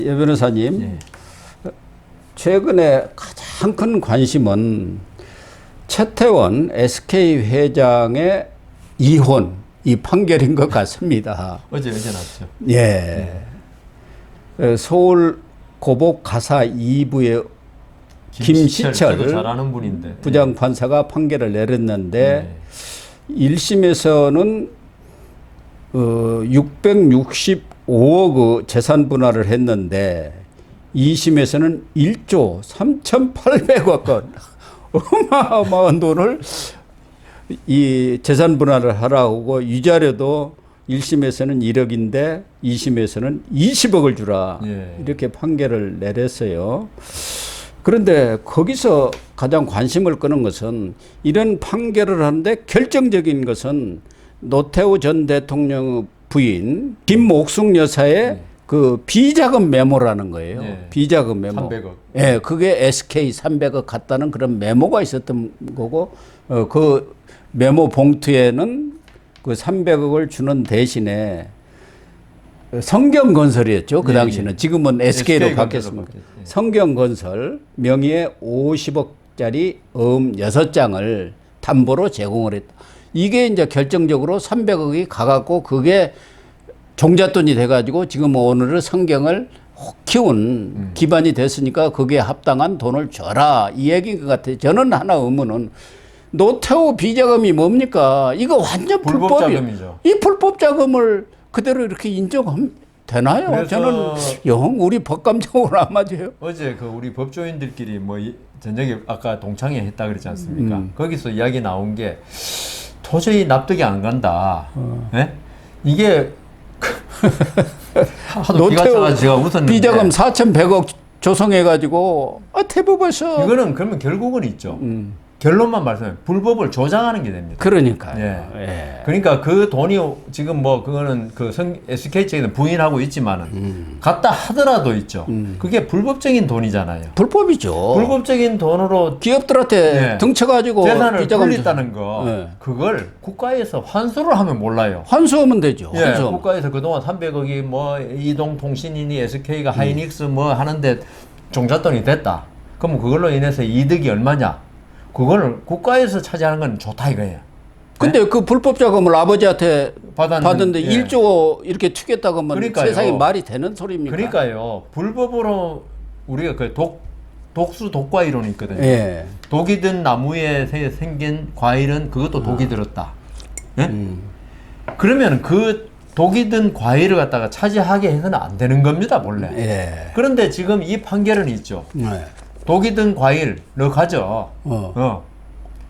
예, 변호사님, 예. 최근에 가장 큰 관심은 최태원 SK 회장의 이혼, 이 판결인 것 같습니다. 어제 났죠. 예. 서울 고복 가사 2부의 김시철 저도 잘 아는 분인데 부장판사가 판결을 내렸는데 1심에서는 665억 재산 분할을 했는데 2심에서는 1조 3,800억 원 어마어마한 돈을 이 재산 분할을 하라고 위자료도 1심에서는 1억인데 2심에서는 20억을 주라 이렇게 판결을 내렸어요. 그런데 거기서 가장 관심을 끄는 것은 이런 판결을 하는데 결정적인 것은 노태우 전 대통령 부인 김옥숙 여사의 그 비자금 메모라는 거예요. 비자금 메모. 300억. 예, 그게 SK 300억 같다는 그런 메모가 있었던 거고, 그 메모 봉투에는 그 300억을 주는 대신에 성경건설이었죠. 그 당시는. 지금은 SK로 바뀌었습니다. 성경건설 명의의 50억짜리 어음 6장을 담보로 제공을 했다. 이게 이제 결정적으로 300억이 가갖고 그게 종잣돈이 돼가지고 지금 오늘은 성경을 키운 기반이 됐으니까 거기에 합당한 돈을 줘라. 이 얘기인 것 같아요. 저는 하나 의문은 노태우 비자금이 뭡니까? 이거 완전 불법 자금이죠. 이 불법 자금을 그대로 이렇게 인정하면 되나요? 저는 영 우리 법감정으로 안 맞아요. 어제 그 우리 법조인들끼리 뭐 저녁에 아까 동창회 했다 그랬지 않습니까? 거기서 이야기 나온 게 도저히 납득이 안 간다. 네? 이게 하도 기가 차가지고 제가 웃었는데 비자금 4,100억 조성해가지고 대법에서 이거는 그러면 결국은 있죠. 결론만 말씀해 불법을 조장하는 게 됩니다. 그러니까요. 예. 그러니까 그 돈이 지금 뭐 그거는 그 SK 측에는 부인하고 있지만은 갖다 하더라도 있죠. 그게 불법적인 돈이잖아요. 불법이죠. 불법적인 돈으로 기업들한테 등쳐가지고 재산을 불렸다는 거 그걸 국가에서 환수를 하면 몰라요. 환수하면 되죠. 환수하면. 국가에서 그동안 300억이 뭐 이동통신이니 SK가 하이닉스 뭐 하는데 종잣돈이 됐다. 그럼 그걸로 인해서 이득이 얼마냐? 그거를 국가에서 차지하는 건 좋다 이거예요. 근데 네? 그 불법 자금을 아버지한테 받았는데 1조 이렇게 튀겼다고 하면 그러니까요. 세상에 말이 되는 소리입니까? 그러니까요. 불법으로 우리가 그 독수 독과 이론이 있거든요. 독이 든 나무에 생긴 과일은 그것도 독이 들었다. 그러면 그 독이 든 과일을 갖다가 차지하게 해서는 안 되는 겁니다, 원래. 그런데 지금 이 판결은 있죠. 독이 든 과일 너 가져.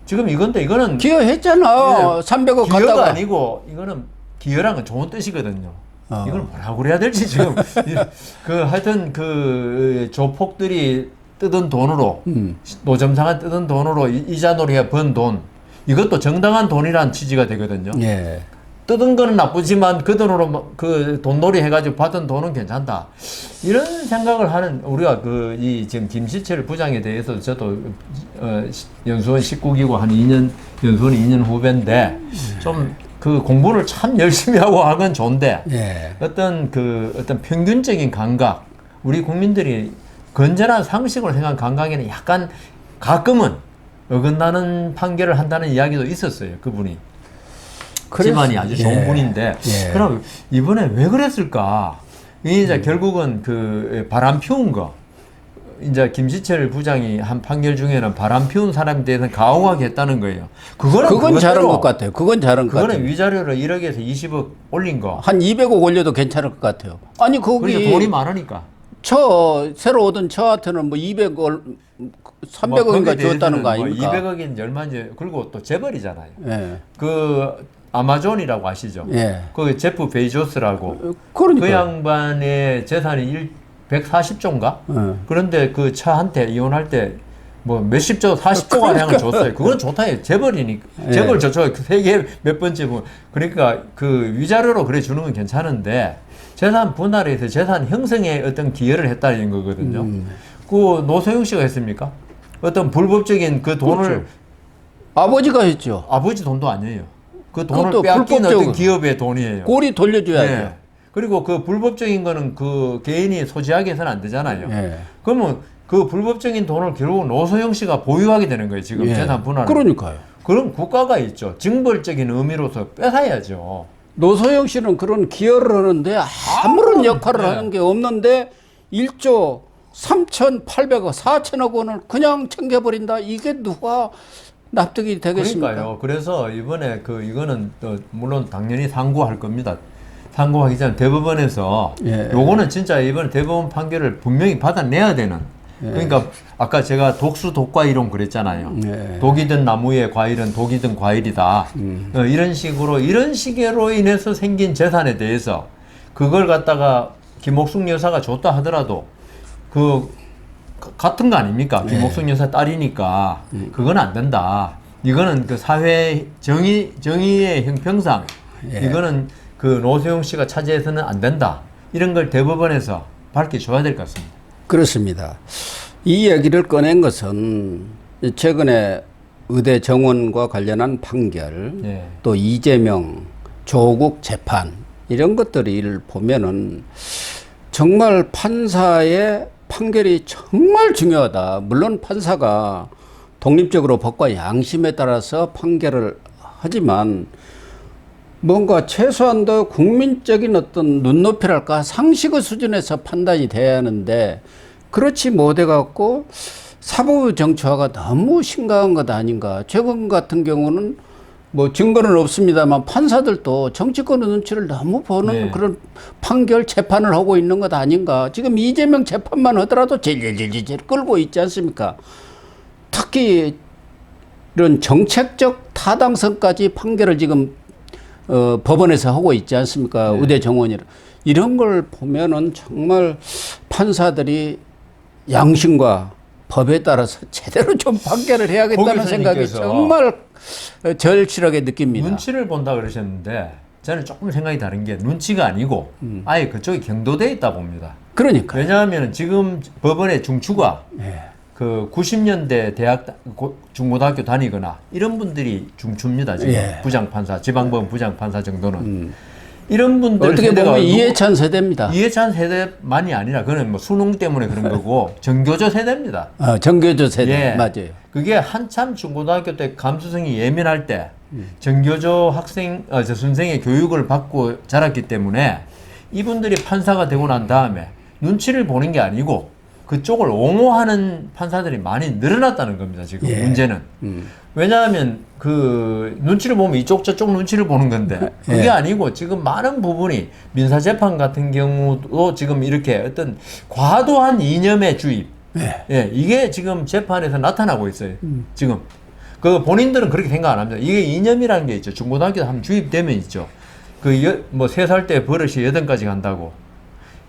지금 이거는 기여했잖아. 300억 기여가 갖다가. 아니고 이거는 기여란 건 좋은 뜻이거든요. 이걸 뭐라고 그래야 될지 지금 그 하여튼 그 조폭들이 뜯은 돈으로 노점상한 뜯은 돈으로 이자놀이가 번 돈 이것도 정당한 돈이란 취지가 되거든요. 뜯은 거는 나쁘지만 그 돈으로 그 돈놀이 해가지고 받은 돈은 괜찮다. 이런 생각을 하는 우리가 지금 김시철 부장에 대해서 저도 연수원 19기고 한 2년 연수원 2년 후배인데 좀 그 공부를 참 열심히 하고 하는 건 좋은데 어떤 평균적인 감각 우리 국민들이 건전한 상식으로 생각한 감각에는 약간 가끔은 어긋나는 판결을 한다는 이야기도 있었어요. 그분이. 집안이 아주 좋은 분인데 그럼 이번에 왜 그랬을까? 이제 결국은 그 바람 피운 거 이제 김시철 부장이 한 판결 중에는 바람 피운 사람에 대해서는 가혹하게 했다는 거예요. 그건 잘한 것 같아요. 그건 잘한 것 같아요. 그거는 위자료를 1억에서 20억 올린 거. 한 200억 올려도 괜찮을 것 같아요. 아니 거기 그러니까 돈이 많으니까. 새로 오던 저한테는 뭐 200억 300억인가 줬다는 거 아닙니까? 200억인 얼마인지 그리고 또 재벌이잖아요. 그 아마존이라고 아시죠? 그 제프 베이조스라고. 그 양반의 재산이 140조인가? 그런데 그 차한테 이혼할 때 뭐 몇십 조, 40조 가량을 줬어요. 그건 좋다. 재벌이니까. 재벌 저쪽 세계 몇 번째 뭐. 그러니까 그 위자료로 그래 주는 건 괜찮은데 재산 분할에서 재산 형성에 어떤 기여를 했다는 거거든요. 그 노소영 씨가 했습니까? 어떤 불법적인 그 돈을 아버지가 했죠. 아버지 돈도 아니에요. 그 돈을 빼앗긴 어떤 기업의 돈이에요. 고리 돌려줘야죠. 그리고 그 불법적인 거는 그 개인이 소지하게 해서는 안 되잖아요. 예. 그러면 그 불법적인 돈을 결국 노소영 씨가 보유하게 되는 거예요. 지금 예. 재산 분할을. 그러니까요. 그럼 국가가 있죠. 징벌적인 의미로서 뺏어야죠. 노소영 씨는 그런 기여를 하는데 아무런 역할을 네. 하는 게 없는데 1조 3,800억, 4천억 원을 그냥 챙겨버린다. 이게 누가 납득이 되겠습니까? 그러니까요. 그래서 이번에 이거는 물론 당연히 상고할 겁니다. 상고하기 전에 대법원에서 예. 요거는 진짜 이번에 대법원 판결을 분명히 받아내야 되는. 예. 그러니까 아까 제가 독수 독과 이론 그랬잖아요. 예. 독이 든 나무의 과일은 독이 든 과일이다. 이런 식으로 인해서 생긴 재산에 대해서 그걸 갖다가 김옥숙 여사가 줬다 하더라도 같은 거 아닙니까? 김옥숙 여사 딸이니까 그건 안 된다. 이거는 그 사회 정의의 형평상 이거는 그 노소영 씨가 차지해서는 안 된다. 이런 걸 대법원에서 밝혀줘야 될 것 같습니다. 그렇습니다. 이 얘기를 꺼낸 것은 최근에 의대 정원과 관련한 판결, 예. 또 이재명, 조국 재판 이런 것들을 보면은 정말 판사의 판결이 정말 중요하다. 물론 판사가 독립적으로 법과 양심에 따라서 판결을 하지만 뭔가 최소한도 국민적인 어떤 눈높이랄까 상식의 수준에서 판단이 돼야 하는데 그렇지 못해 갖고 사법부 정치화가 너무 심각한 것 아닌가. 최근 같은 경우는 뭐 증거는 없습니다만 판사들도 정치권의 눈치를 너무 보는 네. 그런 판결 재판을 하고 있는 것 아닌가. 지금 이재명 재판만 하더라도 질질질질 끌고 있지 않습니까? 특히 이런 정책적 타당성까지 판결을 지금 법원에서 하고 있지 않습니까? 네. 의대 정원이라. 이런 걸 보면은 정말 판사들이 양심과 법에 따라서 제대로 좀 판결을 해야겠다는 생각이 교수님께서 정말 절실하게 느낍니다. 눈치를 본다 그러셨는데 저는 조금 생각이 다른 게 눈치가 아니고 아예 그쪽이 경도돼 있다 봅니다. 그러니까. 왜냐하면 지금 법원의 중추가 예. 그 90년대 중고등학교 다니거나 이런 분들이 중추입니다. 지금 예. 부장판사, 지방법원 부장판사 정도는. 이런 분들 어떻게 세대가 보면 이해찬 세대입니다. 이해찬 세대만이 아니라 그는 뭐 수능 때문에 그런 거고 정교조 세대입니다. 정교조 세대. 예. 맞아요. 그게 한참 중고등학교 때 감수성이 예민할 때 정교조 선생의 교육을 받고 자랐기 때문에 이분들이 판사가 되고 난 다음에 눈치를 보는 게 아니고 그쪽을 옹호하는 판사들이 많이 늘어났다는 겁니다. 지금 예. 문제는. 왜냐하면 그 눈치를 보면 이쪽 저쪽 눈치를 보는 건데 그게 예. 아니고 지금 많은 부분이 민사재판 같은 경우도 지금 이렇게 어떤 과도한 이념의 주입 예, 이게 지금 재판에서 나타나고 있어요. 지금 그 본인들은 그렇게 생각 안 합니다. 이게 이념이라는 게 있죠. 중고등학교 한번 주입되면 있죠. 뭐 3살 때 버릇이 8까지 간다고.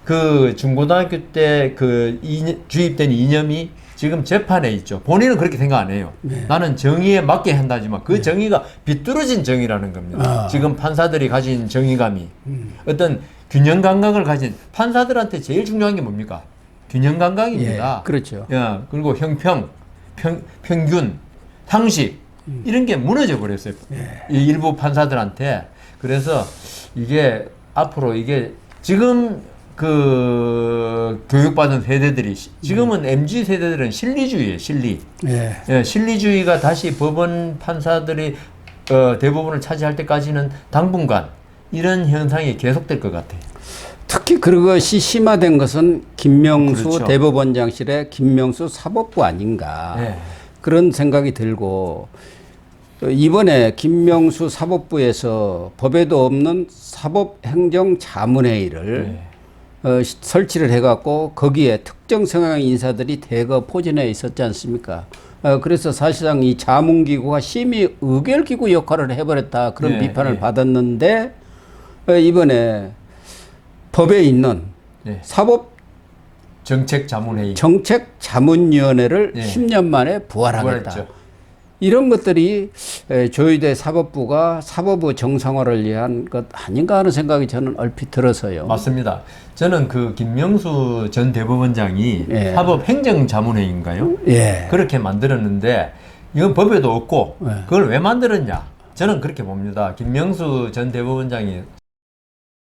그 중고등학교 때 주입된 이념이 지금 재판에 있죠. 본인은 그렇게 생각 안 해요. 네. 나는 정의에 맞게 한다지만 그 정의가 비뚤어진 정의라는 겁니다. 지금 판사들이 가진 정의감이 어떤 균형 감각을 가진 판사들한테 제일 중요한 게 뭡니까? 균형 감각입니다. 예, 그렇죠. 야, 그리고 평균, 상식 이런 게 무너져 버렸어요. 이 일부 판사들한테. 그래서 이게 앞으로 이게 지금 그 교육받은 세대들이 지금은 MZ 세대들은 실리주의예요. 실리. 예. 예, 실리주의가 다시 법원 판사들이 대부분을 차지할 때까지는 당분간 이런 현상이 계속될 것 같아요. 특히 그것이 심화된 것은 김명수 그렇죠. 대법원장실의 김명수 사법부 아닌가. 네. 그런 생각이 들고 이번에 김명수 사법부에서 법에도 없는 사법행정자문회의를 설치를 해갖고 거기에 특정 성향 인사들이 대거 포진해 있었지 않습니까? 그래서 사실상 이 자문기구가 심의 의결기구 역할을 해버렸다 그런 비판을 받았는데 이번에 법에 있는 사법 정책자문회의 정책자문위원회를 10년 만에 부활하겠다. 부활했죠. 이런 것들이 조의대 사법부가 사법부 정상화를 위한 것 아닌가 하는 생각이 저는 얼핏 들어서요. 맞습니다. 저는 그 김명수 전 대법원장이 사법행정자문회의인가요? 예. 그렇게 만들었는데 이건 법에도 없고 그걸 왜 만들었냐? 저는 그렇게 봅니다. 김명수 전 대법원장이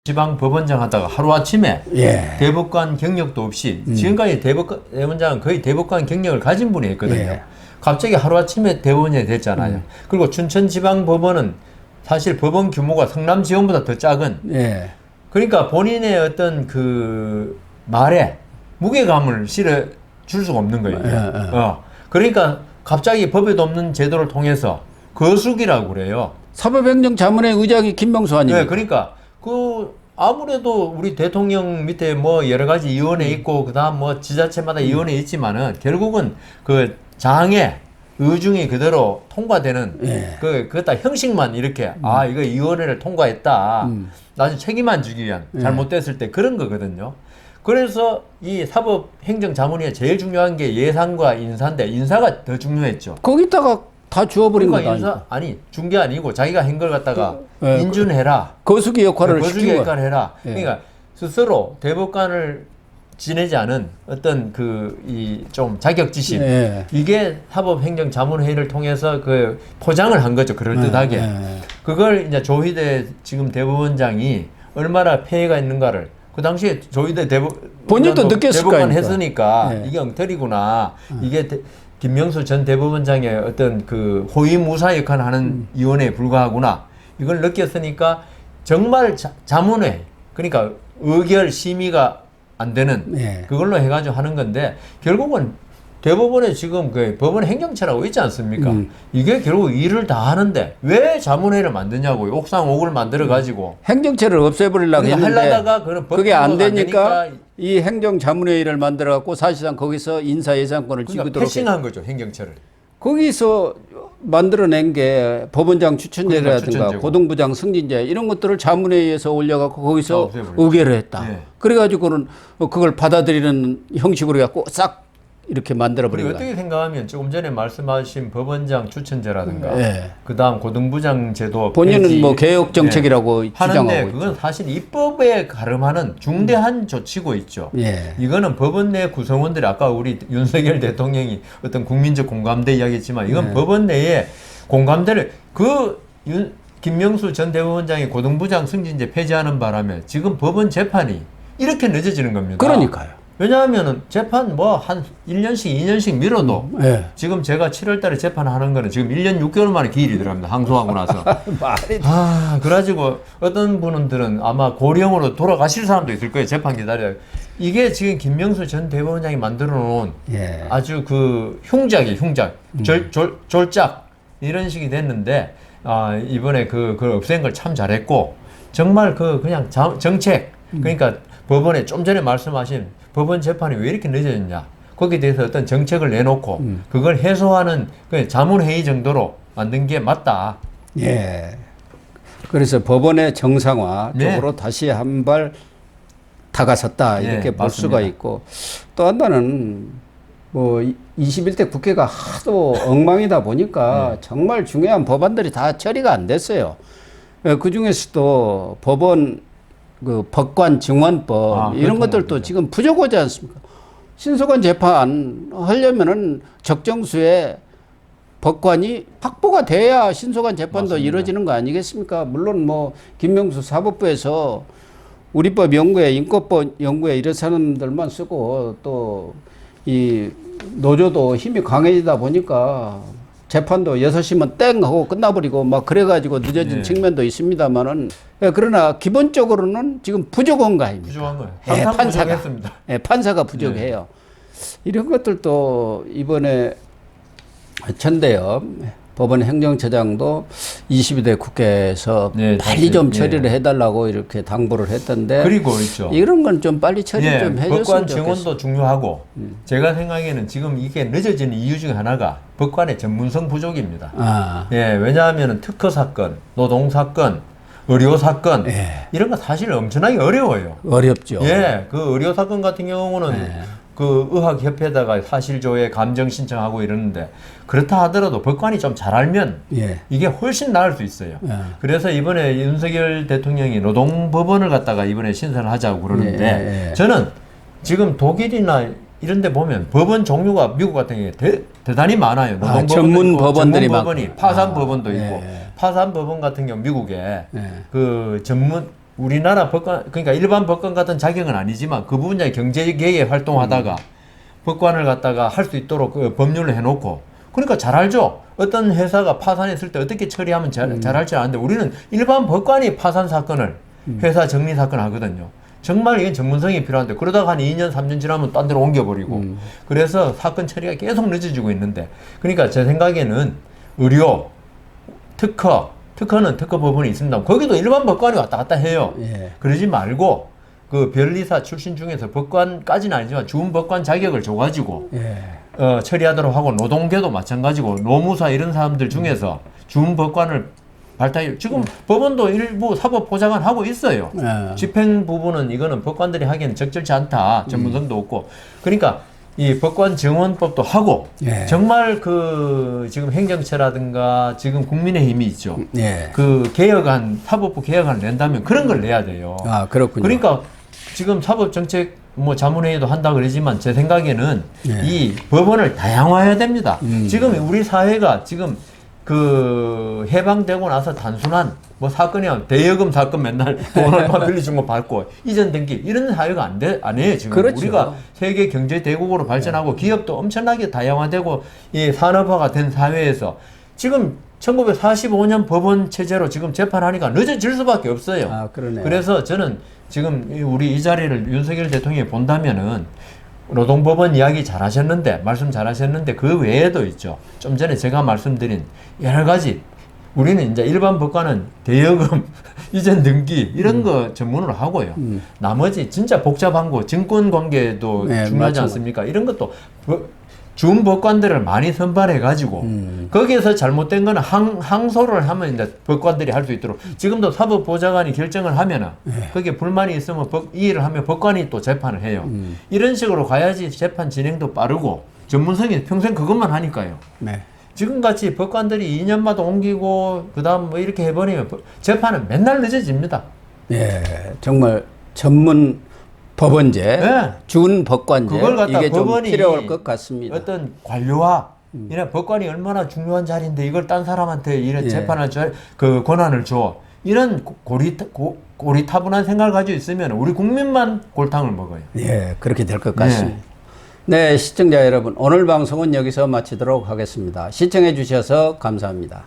지방 법원장 하다가 하루아침에 예. 대법관 경력도 없이 지금까지 대법원장은 거의 대법관 경력을 가진 분이 있거든요. 예. 갑자기 하루아침에 대법원장이 됐잖아요. 그리고 춘천지방법원은 사실 법원 규모가 성남지원보다 더 작은 예. 그러니까 본인의 어떤 그 말에 무게감을 실어 줄 수가 없는 거예요. 그러니까 갑자기 법에도 없는 제도를 통해서 거수기라고 그래요. 사법행정자문회 의장이 김명수 아닙니까? 네, 그러니까 그 아무래도 우리 대통령 밑에 뭐 여러 가지 위원회 있고 그다음 뭐 지자체마다 위원회 있지만은 결국은 그 장의 의중이 그대로 통과되는 예. 그것 다 형식만 이렇게 아 이거 위원회를 통과했다 나중에 책임만 지기 위한 잘못됐을 때 그런 거거든요. 그래서 이 사법행정자문위에 제일 중요한 게 예산과 인사인데 인사가 더 중요했죠. 거기다가 다 주워버린 그러니까 거다. 인사 아니 준 게 아니고 자기가 한 걸 갖다가 예, 인준해라. 거수기 역할을 거수기 시킨 거야. 역할을 해라. 예. 그러니까 스스로 대법관을 지내지 않은 어떤 그 이 좀 자격지심 예. 이게 사법행정자문회의를 통해서 그 포장을 한 거죠. 그럴듯하게. 예. 그걸 이제 조희대 지금 대법원장이 얼마나 폐해가 있는가를 그 당시에 조희대 본인도 느꼈을 거 대법관 아닙니까? 했으니까 예. 이게 엉터리구나. 이게 김명수 전 대법원장의 어떤 그 호위무사 역할을 하는 위원회에 불과하구나. 이걸 느꼈으니까 정말 자문회 그러니까 의결 심의가 안 되는 예. 그걸로 해가지고 하는 건데 결국은 대법원에 지금 그 법원 행정처라고 있지 않습니까? 이게 결국 일을 다 하는데 왜 자문회를 만드냐고요. 옥상옥을 만들어 가지고 행정체를 없애버리려고 했는데 하려다가 그런 그게 안 되니까 되니까 이 행정자문회의를 만들어 갖고 사실상 거기서 인사예산권을 그러니까 쥐고도록 패싱한 거죠 행정처를. 거기서 만들어낸 게 법원장 추천제라든가 그러니까 추천제고. 고등부장 승진제 이런 것들을 자문회의에서 올려갖고 다 거기서 없애버렸죠. 의결을 했다. 예. 그래가지고는 그걸 받아들이는 형식으로 해갖고 싹 이렇게 만들어버린 그리고 거야. 어떻게 생각하면 조금 전에 말씀하신 법원장 추천제라든가 예. 그다음 고등부장 제도 본인은 폐지, 뭐 개혁 정책이라고 예. 하는데 주장하고 그건 있죠. 사실 입법에 가름하는 중대한 조치고 있죠. 예. 이거는 법원 내 구성원들이 아까 우리 윤석열 대통령이 어떤 국민적 공감대 이야기했지만 이건 법원 내에 공감대를 김명수 전 대법원장이 고등부장 승진제 폐지하는 바람에 지금 법원 재판이 이렇게 늦어지는 겁니다. 그러니까요. 왜냐하면은 재판 뭐 한 1년씩 2년씩 미뤄도 예. 지금 제가 7월 달에 재판하는 거는 지금 1년 6개월 만에 기일이 들어갑니다. 항소하고 나서. 말이 그래가지고 어떤 분들은 아마 고령으로 돌아가실 사람도 있을 거예요. 재판 기다려요. 이게 지금 김명수 전 대법원장이 만들어 놓은 예. 아주 그 흉작이에요. 흉작. 졸작. 이런 식이 됐는데 이번에 그걸 없앤 걸 참 잘했고 정말 그냥 정책 그러니까 법원에 좀 전에 말씀하신 법원 재판이 왜 이렇게 늦어졌냐 거기에 대해서 어떤 정책을 내놓고 그걸 해소하는 자문회의 정도로 만든 게 맞다. 예. 그래서 법원의 정상화 네. 쪽으로 다시 한 발 다가섰다 이렇게 네, 볼 수가 맞습니다. 있고 또 하나는 뭐 21대 국회가 하도 엉망이다 보니까 정말 중요한 법안들이 다 처리가 안 됐어요. 그 중에서도 법원 그 법관 증언법 이런 그렇죠. 것들도 지금 부족하지 않습니까? 신속한 재판 하려면은 적정수의 법관이 확보가 돼야 신속한 재판도 맞습니다. 이루어지는 거 아니겠습니까? 물론 뭐 김명수 사법부에서 우리법 연구에 인권법 연구에 이런 사람들만 쓰고 또 이 노조도 힘이 강해지다 보니까 재판도 6시면 땡 하고 끝나버리고 막 그래가지고 늦어진 네. 측면도 있습니다만은 그러나 기본적으로는 지금 부족한 거 아닙니까? 부족한 거예요. 예, 항상 판사가. 부족했습니다. 예, 판사가 부족해요. 이런 것들도 이번에 천대엽 법원 행정처장도 22대 국회에서 네, 빨리 다시, 좀 처리를 해달라고 이렇게 당부를 했던데 그리고 있죠. 이런 건 좀 빨리 처리 좀 해줬으면 법관 좋겠어요. 증언도 중요하고 제가 생각에는 지금 이게 늦어지는 이유 중에 하나가 법관의 전문성 부족입니다. 아, 예, 왜냐하면 특허 사건, 노동 사건, 의료 사건 예. 이런 거 사실 엄청나게 어려워요. 어렵죠. 예, 그 의료 사건 같은 경우는 네. 그 의학협회에다가 사실조회 감정 신청하고 이러는데 그렇다 하더라도 법관이 좀 잘 알면 예. 이게 훨씬 나을 수 있어요. 예. 그래서 이번에 윤석열 대통령이 노동법원을 갖다가 이번에 신설을 하자고 그러는데 예, 예. 저는 지금 독일이나 이런 데 보면 법원 종류가 미국 같은 경우에 대단히 많아요. 노동법원도 전문 있고, 법원들이 전문 법원이 많고. 파산법원도 예, 있고 예. 파산법원 같은 경우 미국에 예. 그 전문 우리나라 법관, 그러니까 일반 법관 같은 자격은 아니지만 그 분야의 경제계에 활동하다가 법관을 갖다가 할 수 있도록 그 법률을 해놓고, 그러니까 잘 알죠. 어떤 회사가 파산했을 때 어떻게 처리하면 잘할지 아는데, 우리는 일반 법관이 파산 사건을, 회사 정리 사건을 하거든요. 정말 이건 전문성이 필요한데, 그러다가 한 2년, 3년 지나면 딴 데로 옮겨버리고, 그래서 사건 처리가 계속 늦어지고 있는데, 그러니까 제 생각에는 의료, 특허는 특허 법원이 있습니다. 거기도 일반 법관이 왔다 갔다 해요. 예. 그러지 말고, 그 변리사 출신 중에서 법관까지는 아니지만 준법관 자격을 줘가지고, 예. 처리하도록 하고, 노동계도 마찬가지고, 노무사 이런 사람들 중에서 준법관을 발탁해. 지금 법원도 일부 사법 보장을 하고 있어요. 집행 부분은 이거는 법관들이 하기에는 적절치 않다. 전문성도 없고. 그러니까 이 법관 정원법도 하고, 예. 정말 그 지금 행정처라든가 지금 국민의힘이 있죠. 예. 그 개혁안, 사법부 개혁안을 낸다면 그런 걸 내야 돼요. 아, 그렇군요. 그러니까 지금 사법정책 뭐 자문회의도 한다 그러지만 제 생각에는 예. 이 법원을 다양화해야 됩니다. 지금 우리 사회가 지금 그 해방되고 나서 단순한 뭐 사건이야, 대여금 사건 맨날 돈 얼마 빌려준 거 받고 이전 등기 이런 사회가 아니에요 지금. 그렇죠. 우리가 세계 경제 대국으로 발전하고 기업도 엄청나게 다양화되고 이 산업화가 된 사회에서 지금 1945년 법원 체제로 지금 재판하니까 늦어질 수밖에 없어요. 아, 그러네요. 그래서 저는 지금 우리 이 자리를 윤석열 대통령이 본다면은 노동법원 이야기 잘하셨는데, 말씀 잘하셨는데 그 외에도 있죠. 좀 전에 제가 말씀드린 여러 가지, 우리는 이제 일반 법관은 대여금, 이전 등기 이런 거 전문으로 하고요. 나머지 진짜 복잡한 거, 증권 관계도 네, 중요하지 맞죠. 않습니까? 이런 것도 준법관들을 많이 선발해가지고 거기에서 잘못된 거는 항소를 하면 이제 법관들이 할 수 있도록, 지금도 사법보좌관이 결정을 하면은 거기에 불만이 있으면 이의를 하면 법관이 또 재판을 해요. 이런 식으로 가야지 재판 진행도 빠르고, 전문성이 평생 그것만 하니까요. 네. 지금같이 법관들이 2년마다 옮기고 그다음 뭐 이렇게 해버리면 재판은 맨날 늦어집니다. 예. 정말 전문 법원제, 네. 준법관제, 그걸 갖다 이게 좀 법원이 필요할 것 같습니다. 어떤 관료와 이런 법관이 얼마나 중요한 자리인데 이걸 딴 사람한테 이런 예. 재판할 그 권한을 줘. 이런 고리타분한 생각을 가지고 있으면 우리 국민만 골탕을 먹어요. 예, 그렇게 될 것 같습니다. 네, 시청자 여러분, 오늘 방송은 여기서 마치도록 하겠습니다. 시청해 주셔서 감사합니다.